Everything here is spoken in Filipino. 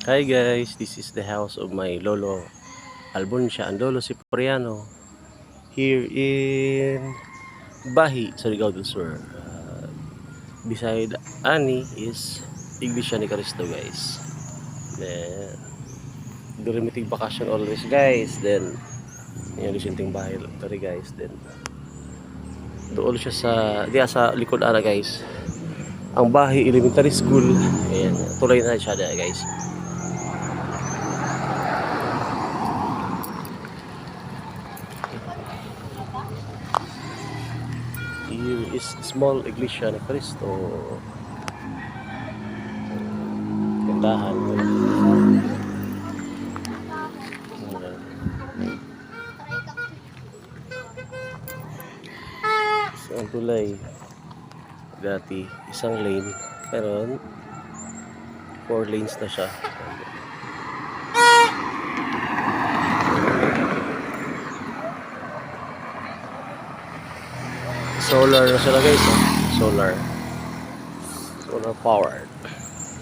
Hi guys, this is the house of my Lolo Alboncia and Lolo Cipriano here in Bahi, Surigao del Sur. Beside Ani is Iglesia ni Cristo guys. Then, durimitig vacation always guys. Then, yung lisinting bahay tari guys. Then, doon siya sa likod ara guys. Ang Bahi Elementary School. Ayan, tuloy na siya guys. Here is small Iglesia ni Cristo. Gandahan. So, ang tulay dati isang lane pero 4 lanes na siya. Solar na sila guys, solar powered.